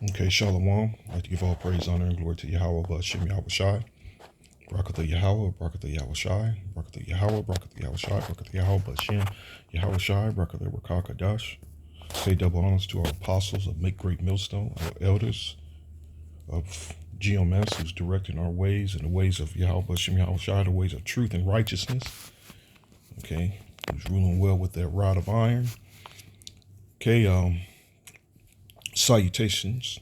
Okay, Shalom. I'd like to give all praise, honor, and glory to Yahweh, Bashem Yahweh Shai. Barakatha Yahweh, Barakatha Yahweh Shai, Barakatha Yahweh, Barakatha Yahweh Shai, Barakatha Yahweh, Bashem Yahweh Shai, Barakatha Rakah Kadash. Say double honors to our apostles of Make Great Millstone, our elders of GMS, who's directing our ways and the ways of Yahweh, Bashem Yahweh Shai, the ways of truth and righteousness. Okay, who's ruling well with that rod of iron. Okay, salutations.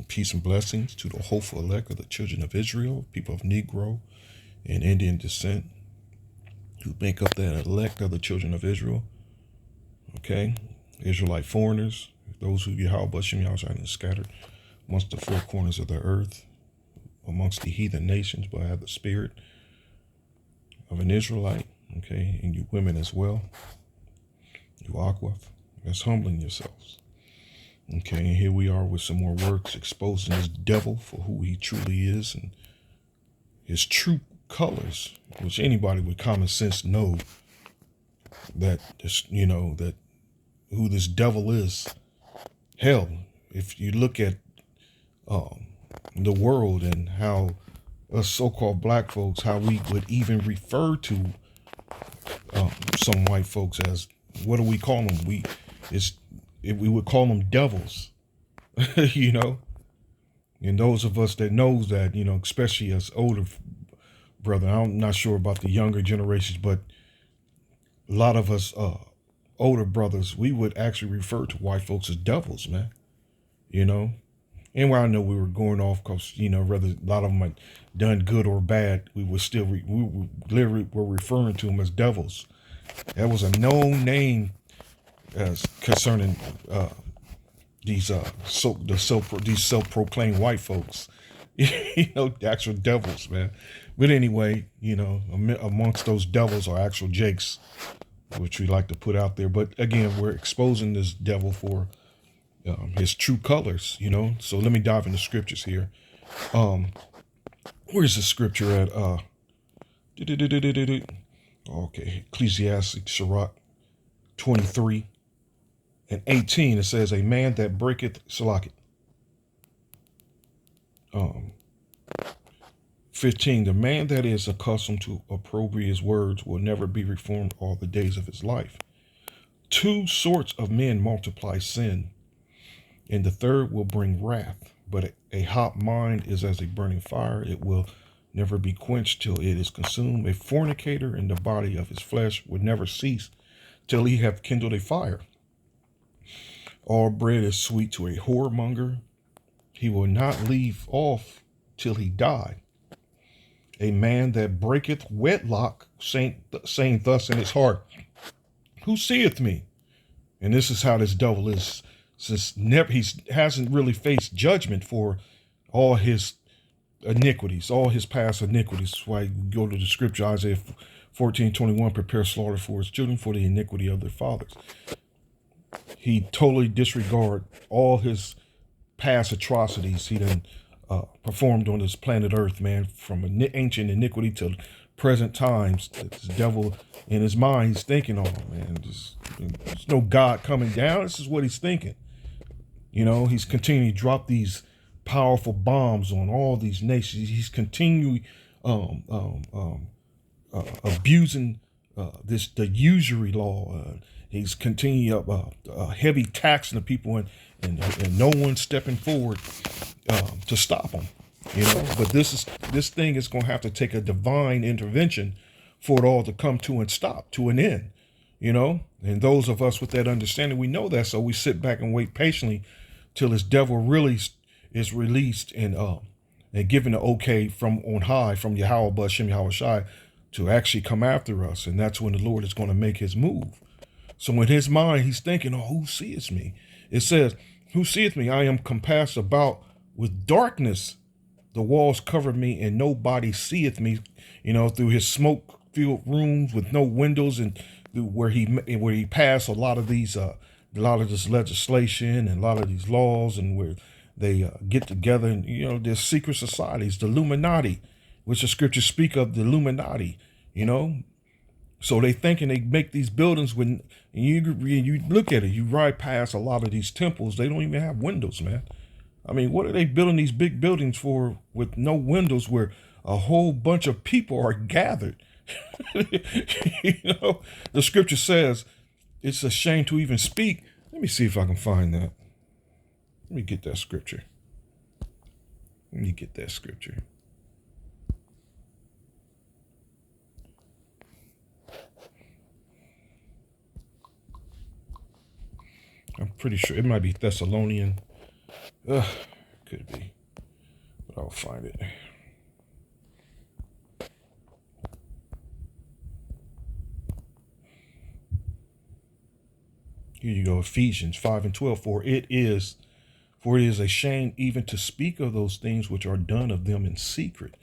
Peace and blessings to the hopeful elect of the children of Israel, people of Negro and Indian descent who make up that elect of the children of Israel. Okay, Israelite foreigners, those who Yahweh Bashem Yahweh has scattered amongst the four corners of the earth, amongst the heathen nations, but have the spirit of an Israelite. Okay, and you women as well, you Aquaf, that's humbling yourselves. Okay, and here we are with some more works exposing this devil for who he truly is and his true colors, which anybody with common sense know that this, that who this devil is. Hell, if you look at the world and how us so-called black folks, how we would even refer to some white folks as, what do we call them? We would call them devils, you know. And those of us that knows that, especially as older brother, I'm not sure about the younger generations, but a lot of us older brothers, we would actually refer to white folks as devils, man. You know, and where I know we were going off because whether a lot of them had done good or bad, we were still we literally were referring to them as devils. That was a known name as concerning these these self-proclaimed white folks. The actual devils, man. But anyway, amongst those devils are actual jakes, which we like to put out there. But again, we're exposing this devil for his true colors, So let me dive into scriptures here. Where's the scripture at? Okay, Ecclesiastes, Sirach 23 and 18. It says, "A man that breaketh Salakit." 15. "The man that is accustomed to opprobrious words will never be reformed all the days of his life. Two sorts of men multiply sin, and the third will bring wrath. But a hot mind is as a burning fire. It will never be quenched till it is consumed. A fornicator in the body of his flesh will never cease till he have kindled a fire. All bread is sweet to a whoremonger. He will not leave off till he die. A man that breaketh wedlock, saying thus in his heart, Who seeth me? And this is how this devil is. Since he hasn't really faced judgment for all his iniquities, all his past iniquities. That's why you go to the scripture, Isaiah 14:21, "Prepare slaughter for his children for the iniquity of their fathers." He totally disregard all his past atrocities he done performed on this planet Earth, man, from ancient iniquity to present times. This devil in his mind, he's thinking, "Oh man, there's no God coming down." This is what he's thinking. He's continuing to drop these powerful bombs on all these nations. He's continually abusing the usury law. He's continuing heavy taxing the people, and no one's stepping forward to stop him. But this thing is going to have to take a divine intervention for it all to come to and stop to an end. And those of us with that understanding, we know that, so we sit back and wait patiently till this devil really is released and given the okay from on high, from Yahweh Bashem Yahweh Shai, to actually come after us. And that's when the Lord is going to make his move. So in his mind, he's thinking, "Oh, who seeth me?" It says, "Who seeth me? I am compassed about with darkness. The walls cover me, and nobody seeth me." Through his smoke-filled rooms with no windows, and where he passed a lot of this legislation and a lot of these laws, and where they get together, and there's secret societies, the Illuminati, which the scriptures speak of, the Illuminati. So they thinking they make these buildings you look at it, you ride past a lot of these temples, they don't even have windows, man. I mean, what are they building these big buildings for with no windows where a whole bunch of people are gathered? The scripture says it's a shame to even speak. Let me see if I can find that. Let me get that scripture. Let me get that scripture. I'm pretty sure it might be Thessalonian. Could be, but I'll find it. Here you go, Ephesians 5:12. For it is a shame even to speak of those things which are done of them in secret.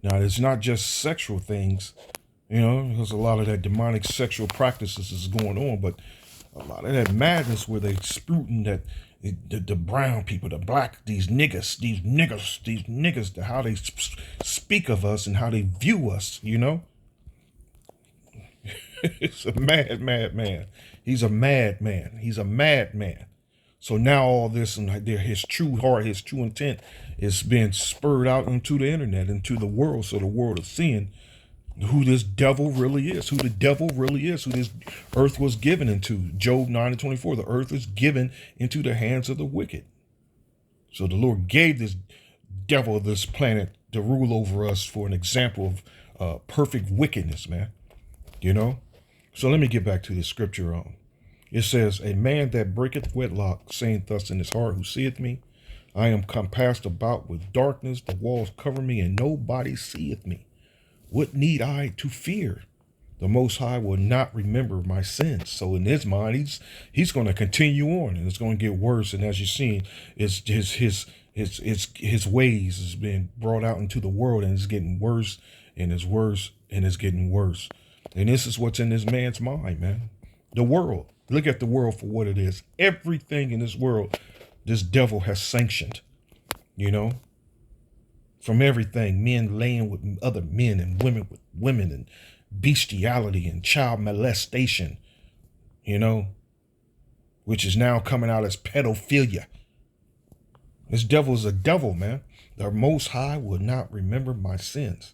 Now, it's not just sexual things, because a lot of that demonic sexual practices is going on, but a lot of that madness where they spruiting that the brown people, the black, these niggas, how they speak of us and how they view us, It's a mad man. He's a madman. He's a madman. So now all this and his true heart, his true intent is being spurred out into the internet, into the world. So the world is seeing who this devil really is, who this earth was given into. Job 9:24, the earth is given into the hands of the wicked. So the Lord gave this devil this planet to rule over us for an example of perfect wickedness, man. So let me get back to the scripture. It says, a man that breaketh wedlock, saying thus in his heart, who seeth me, I am compassed about with darkness, the walls cover me, and nobody seeth me. What need I to fear? The Most High will not remember my sins. So in his mind, he's going to continue on, and it's going to get worse. And as you're seeing, it's his ways is being brought out into the world, and it's getting worse, and it's worse, and it's getting worse. And this is what's in this man's mind, man. The world. Look at the world for what it is. Everything in this world, this devil has sanctioned, from everything. Men laying with other men and women with women and bestiality and child molestation, which is now coming out as pedophilia. This devil is a devil, man. The Most High will not remember my sins.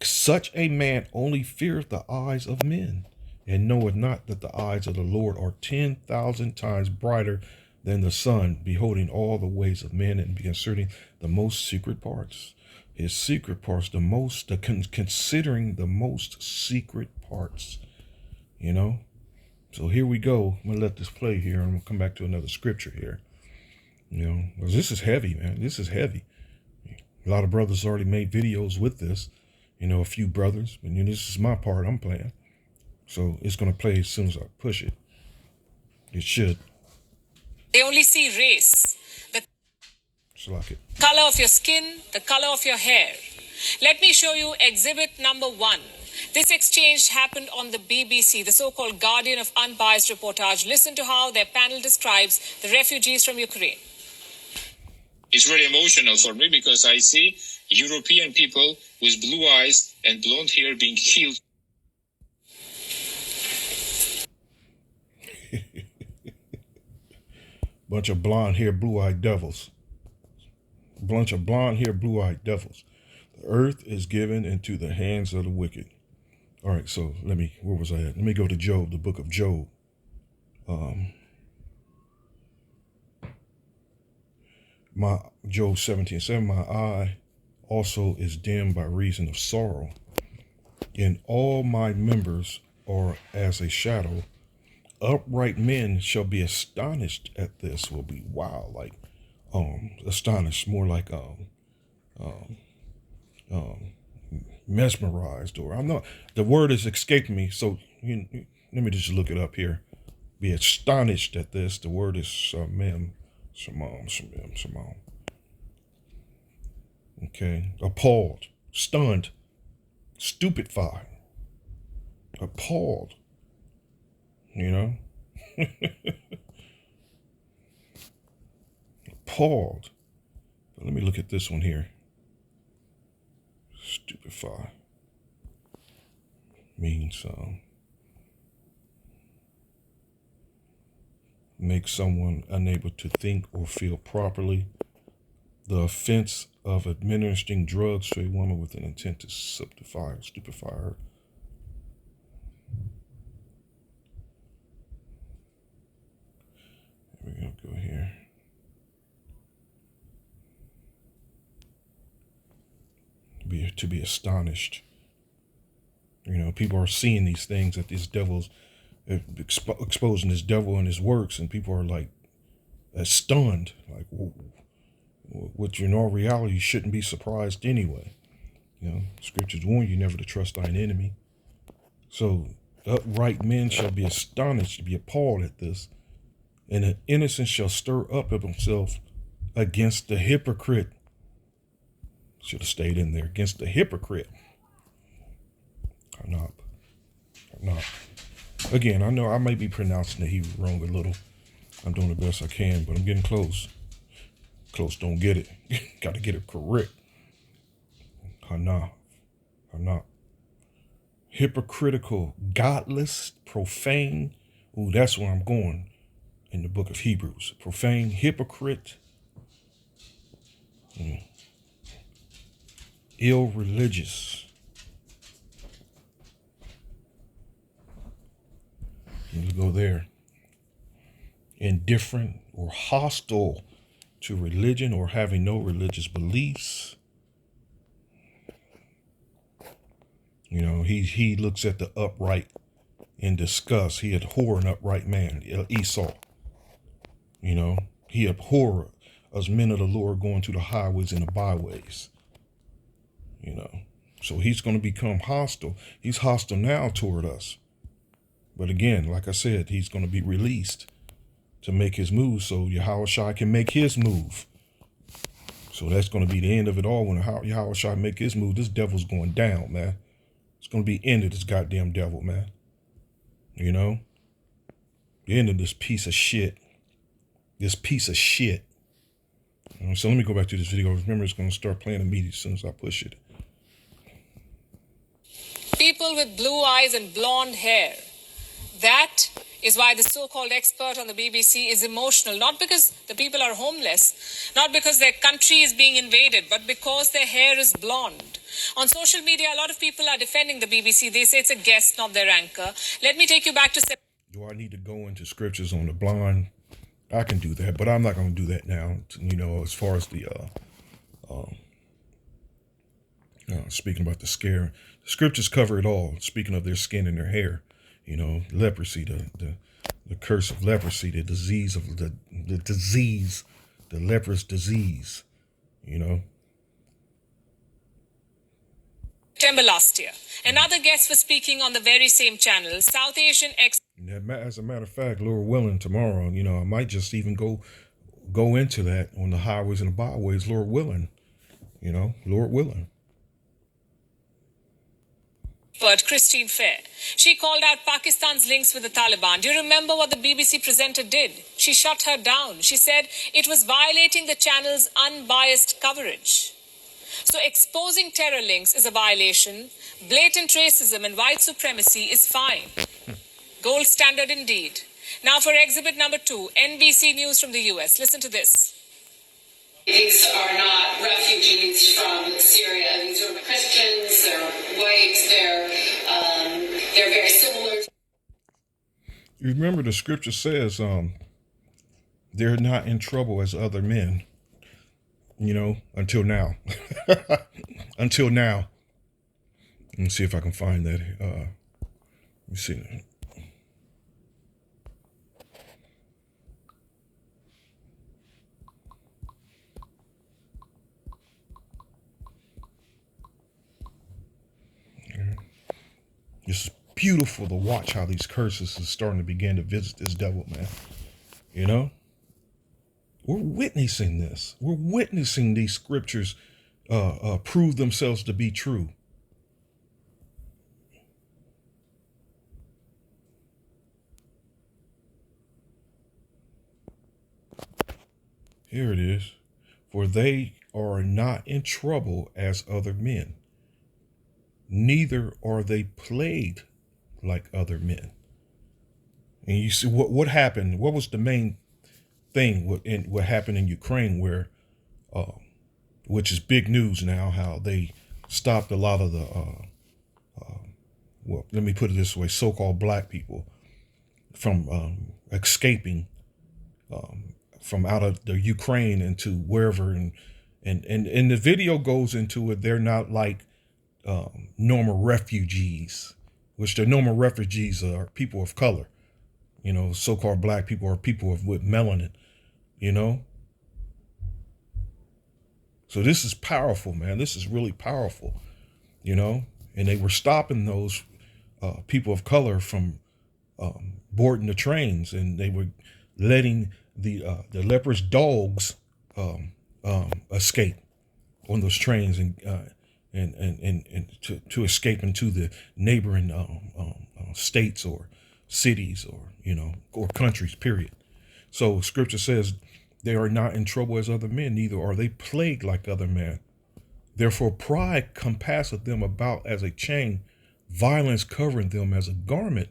Such a man only feareth the eyes of men, and knoweth not that the eyes of the Lord are 10,000 times brighter than the sun, beholding all the ways of men and concerning the most secret parts. His secret parts, considering the most secret parts, So here we go. I'm going to let this play here. I'm going to come back to another scripture here. Because this is heavy, man. This is heavy. A lot of brothers already made videos with this. A few brothers. But this is my part I'm playing. So it's going to play as soon as I push it. It should. They only see race, the color of your skin, the color of your hair. Let me show you exhibit number 1. This exchange happened on the BBC, the so-called Guardian of Unbiased Reportage. Listen to how their panel describes the refugees from Ukraine. It's very emotional for me because I see European people with blue eyes and blonde hair being killed. Bunch of blonde-haired, blue-eyed devils. Bunch of blonde-haired, blue-eyed devils. The earth is given into the hands of the wicked. All right, so where was I at? Let me go to Job, the book of Job. Job 17:7, my eye also is dimmed by reason of sorrow, and all my members are as a shadow. Upright men shall be astonished at this. Will be wild, like astonished, more like mesmerized, or I'm not. The word is escaping me, so let me just look it up here. Be astonished at this. The word is Shimon. Okay, appalled, stunned, stupefied, appalled. Appalled. But let me look at this one here. Stupefy means make someone unable to think or feel properly, the offense of administering drugs to a woman with an intent to stupefy her. We're going to go here. To be astonished. You know, people are seeing these things that this devil's exposing this devil and his works, and people are like stunned. Like, which in all reality, you shouldn't be surprised anyway. You know, scriptures warn you never to trust thine enemy. So upright men shall be astonished, be appalled at this, and the innocent shall stir up of himself against the hypocrite. Should have stayed in there. Against the hypocrite. I'm not. Again, I know I might be pronouncing the Hebrew wrong a little. I'm doing the best I can, but I'm getting close. Close don't get it. Got to get it correct. Hana. Hypocritical, godless, profane. Ooh, that's where I'm going in the book of Hebrews. Profane, hypocrite. Irreligious. You go there. Indifferent or hostile to religion or having no religious beliefs. You know, he looks at the upright in disgust. He abhor an upright man, Esau. You know, he abhor us men of the Lord going to the highways and the byways. You know, so he's going to become hostile. He's hostile now toward us. But again, like I said, he's going to be released to make his move so Yahushua can make his move. So that's going to be the end of it all. When Yahushua make his move, this devil's going down, man. It's going to be the end of this goddamn devil, man. You know? The end of this piece of shit. This piece of shit. So let me go back to this video. Remember, it's going to start playing immediately as soon as I push it. People with blue eyes and blonde hair. That is why the so-called expert on the BBC is emotional, not because the people are homeless, not because their country is being invaded, but because their hair is blonde. On social media, a lot of people are defending the BBC. They say it's a guest, not their anchor. Let me take you back to... Do I need to go into scriptures on the blonde? I can do that, but I'm not going to do that now. You know, as far as the speaking about the scare, the scriptures cover it all. Speaking of their skin and their hair, you know, leprosy, the curse of leprosy, the disease of the disease, the leprous disease, you know. September last year, another guest was speaking on the very same channel, South Asian As a matter of fact, Lord willing, tomorrow, you know, I might just even go into that on the highways and the byways, Lord willing, you know, Lord willing. But Christine Fair, she called out Pakistan's links with the Taliban. Do you remember what the BBC presenter did? She shut her down. She said it was violating the channel's unbiased coverage. So exposing terror links is a violation. Blatant racism and white supremacy is fine. Gold standard indeed. Now for exhibit number 2, NBC News from the US. Listen to this. These are not refugees from Syria. These are Christians, they're white, they're very similar. You remember the scripture says they're not in trouble as other men, you know, until now. Until now. Let me see if I can find that. Let me see. It's beautiful to watch how these curses is starting to begin to visit this devil, man. You know? We're witnessing this. We're witnessing these scriptures prove themselves to be true. Here it is. For they are not in trouble as other men, neither are they plagued like other men. And you see what happened. What was the main thing? What happened in Ukraine, where which is big news now, how they stopped a lot of the, well, let me put it this way, so-called black people from escaping from out of the Ukraine into wherever. And the video goes into it. They're not like normal refugees, which the normal refugees are people of color. You know, so-called black people are people with melanin, you know. So this is powerful, man. This is really powerful, you know. And they were stopping those people of color from boarding the trains, and they were letting the leprous dogs escape on those trains and to escape into the neighboring states or cities, or, you know, or countries, period. So scripture says they are not in trouble as other men, neither are they plagued like other men. Therefore pride compasseth them about as a chain, violence covering them as a garment.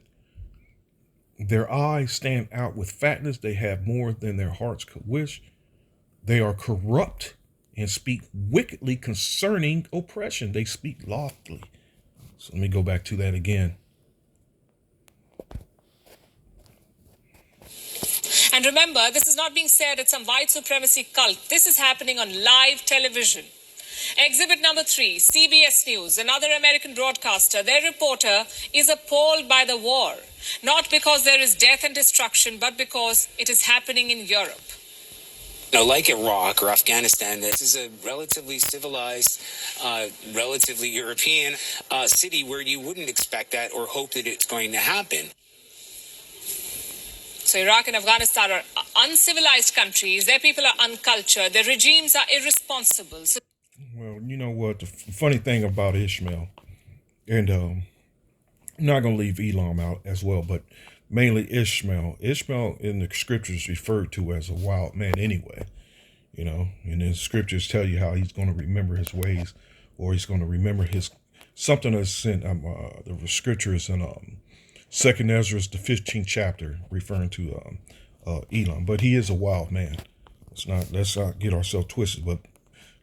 Their eyes stand out with fatness. They have more than their hearts could wish. They are corrupt and speak wickedly concerning oppression. They speak loftily. So let me go back to that again. And remember, this is not being said at some white supremacy cult. This is happening on live television. Exhibit number 3, CBS News, another American broadcaster. Their reporter is appalled by the war, not because there is death and destruction, but because it is happening in Europe. You know, like Iraq or Afghanistan, this is a relatively civilized, relatively European city where you wouldn't expect that or hope that it's going to happen. So Iraq and Afghanistan are uncivilized countries. Their people are uncultured. Their regimes are irresponsible. So well, you know what? The funny thing about Ishmael, and I'm not going to leave Elam out as well, but mainly Ishmael. Ishmael in the scriptures referred to as a wild man anyway, you know, and the scriptures tell you how he's going to remember his ways, or he's going to remember his, something that's in the scriptures in 2nd Ezra, the 15th chapter, referring to Elam, but he is a wild man. Let's not get ourselves twisted, but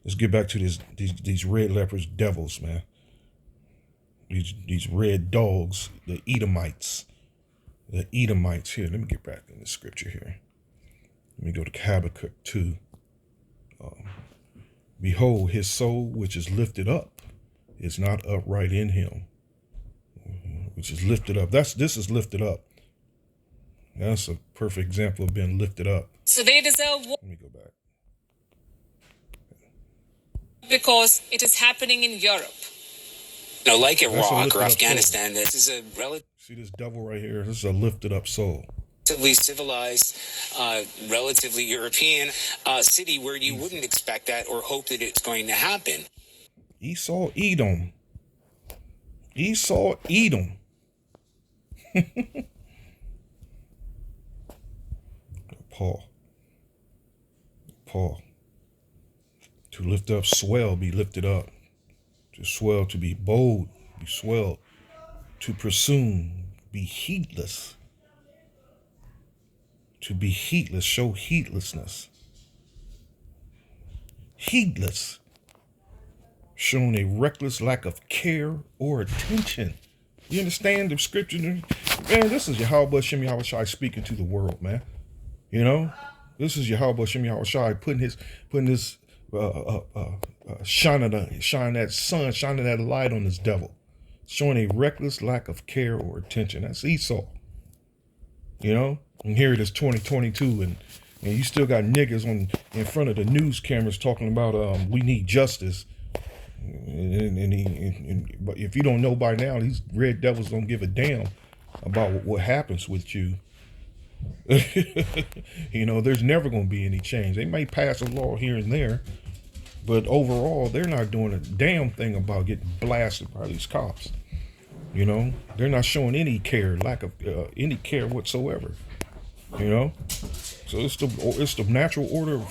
let's get back to these red leopards, devils, man. These red dogs, the Edomites. The Edomites here. Let me get back in the scripture here. Let me go to Habakkuk 2. Behold, his soul which is lifted up is not upright in him. Which is lifted up. This is lifted up. That's a perfect example of being lifted up. So they deserve war. Let me go back. Because it is happening in Europe. You know, like Iraq or Afghanistan, this is a See this devil right here? This is a lifted up soul. relatively civilized, relatively European city where you wouldn't expect that or hope that it's going to happen. Esau, Edom. Esau, Edom. Paul. To lift up, swell, be lifted up. To swell, to be bold, be swelled. To presume, be heedless. To be heedless, show heedlessness. Heedless, showing a reckless lack of care or attention. You understand the scripture? Man, this is Yahweh Shem Yahushai speaking to the world, man. You know, this is Yahweh Shem Yahushai putting this shining that sun, shining that light on this devil, showing a reckless lack of care or attention. That's Esau. You know, and here it is 2022, and you still got niggas in front of the news cameras talking about we need justice. But if you don't know by now, these red devils don't give a damn about what happens with you. You know, there's never going to be any change. They may pass a law here and there, but overall, they're not doing a damn thing about getting blasted by these cops. You know, they're not showing any care, lack of any care whatsoever. You know, so it's the natural order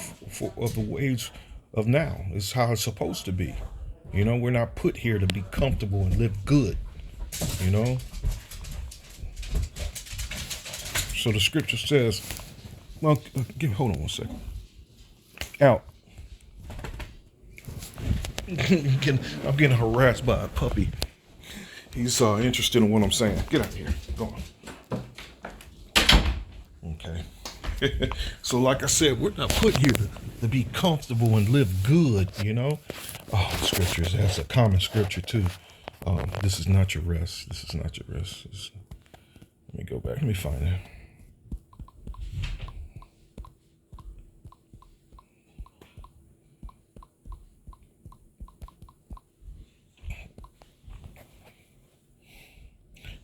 of the ways of now. It's how it's supposed to be. You know, we're not put here to be comfortable and live good. You know. So the scripture says, well, hold on one second. Out. I'm getting harassed by a puppy. He's interested in what I'm saying. Get out of here. Go on. Okay. So like I said, we're not put here to be comfortable and live good, you know? Oh, scriptures. That's a common scripture too. This is not your rest. This is not your rest. Let me go back. Let me find it.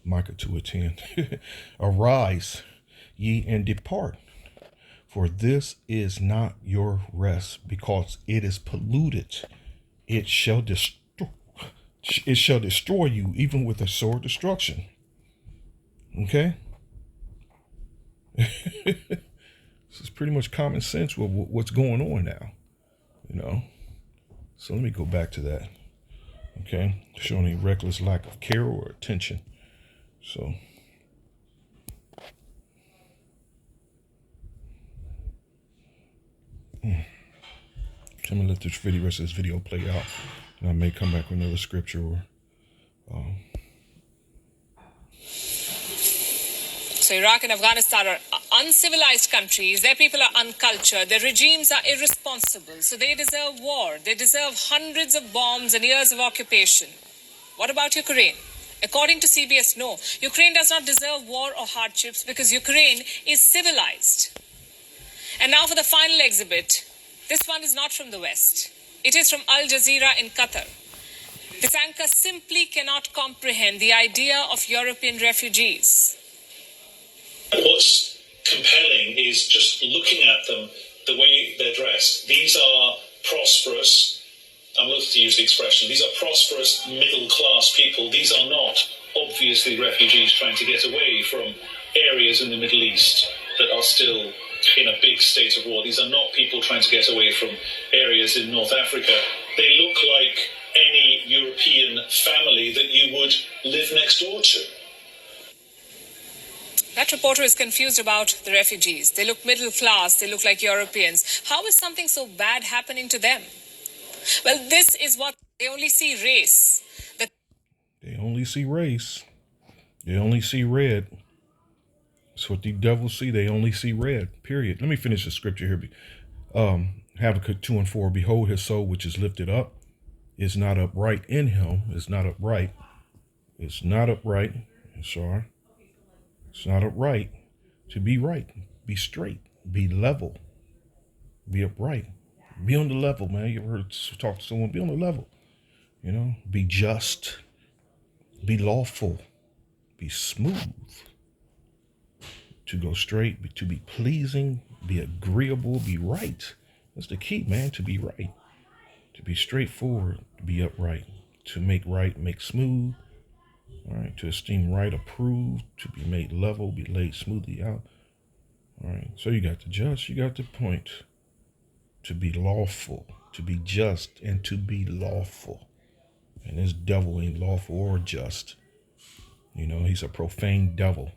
Micah 2:10. Arise, ye, and depart, for this is not your rest, because it is polluted. It shall destroy you, even with a sore destruction. Okay? This is pretty much common sense with what's going on now, you know? So let me go back to that. Okay? Showing a reckless lack of care or attention. So, I'm gonna let this rest of this video play out, and I may come back with another scripture or. So Iraq and Afghanistan are uncivilized countries. Their people are uncultured. Their regimes are irresponsible. So they deserve war. They deserve hundreds of bombs and years of occupation. What about Ukraine? According to CBS, no. Ukraine does not deserve war or hardships because Ukraine is civilized. And now for the final exhibit. This one is not from the West. It is from Al Jazeera in Qatar. This anchor simply cannot comprehend the idea of European refugees. What's compelling is just looking at them, the way they're dressed. These are prosperous, I'm loath to use the expression, these are prosperous middle-class people. These are not obviously refugees trying to get away from areas in the Middle East that are still in a big state of war. These are not people trying to get away from areas in North Africa. They look like any European family that you would live next door to. That reporter is confused about the refugees. They look middle class. They look like Europeans. How is something so bad happening to them? Well, this is what they only see race. They only see race. They only see red. That's what the devils see. They only see red, period. Let me finish the scripture here. Habakkuk 2:4. Behold, his soul which is lifted up is not upright in him. It's not upright. It's not upright. Sorry. It's not upright. To be right. Be straight. Be level. Be upright. Be on the level, man. You ever heard talk to someone? Be on the level. You know, be just. Be lawful. Be smooth. To go straight. To be pleasing. Be agreeable. Be right. That's the key, man. To be right. To be straightforward. To be upright. To make right. Make smooth. All right. To esteem right. Approved. To be made level. Be laid smoothly out. All right. So you got the just. You got the point. To be lawful, to be just, and to be lawful. And this devil ain't lawful or just. You know, he's a profane devil.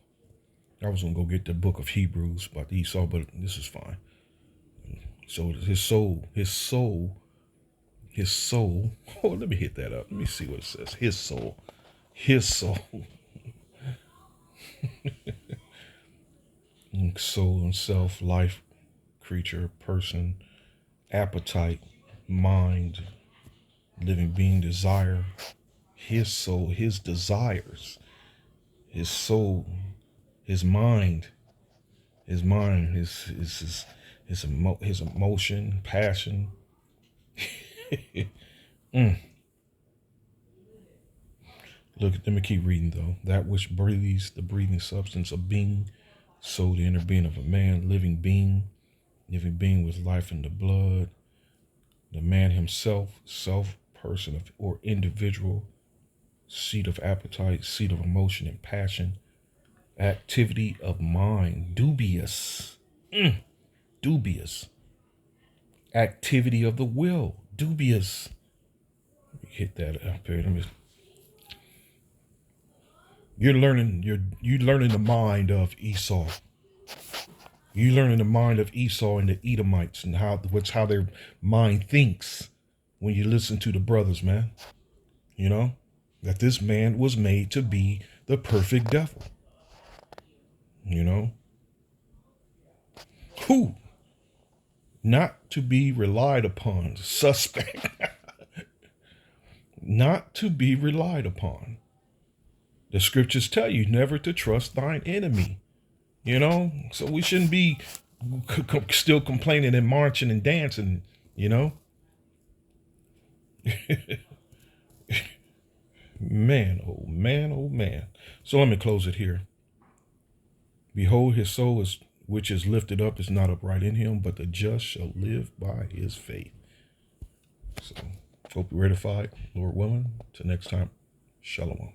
I was going to go get the book of Hebrews about Esau, but this is fine. So his soul. Oh, let me hit that up. Let me see what it says. His soul. Soul and self, life, creature, person, appetite, mind, living being, desire, his soul, his desires, his soul, his mind, his emotion, passion. Look, let me keep reading though. That which breathes, the breathing substance of being, soul, the inner being of a man, living being with life in the blood, the man himself, self, person or individual, seat of appetite, seat of emotion and passion, activity of mind, dubious, activity of the will, dubious. Let me hit that up here. You're learning the mind of Esau. You're learning the mind of Esau and the Edomites and how their mind thinks when you listen to the brothers, man. You know, that this man was made to be the perfect devil. You know, who? Not to be relied upon, suspect. Not to be relied upon. The scriptures tell you never to trust thine enemy. You know, so we shouldn't be still complaining and marching and dancing, you know. Man, oh man, oh man. So let me close it here. Behold, his soul is which is lifted up is not upright in him, but the just shall live by his faith. So hope you're edified, Lord willing. Till next time, shalom.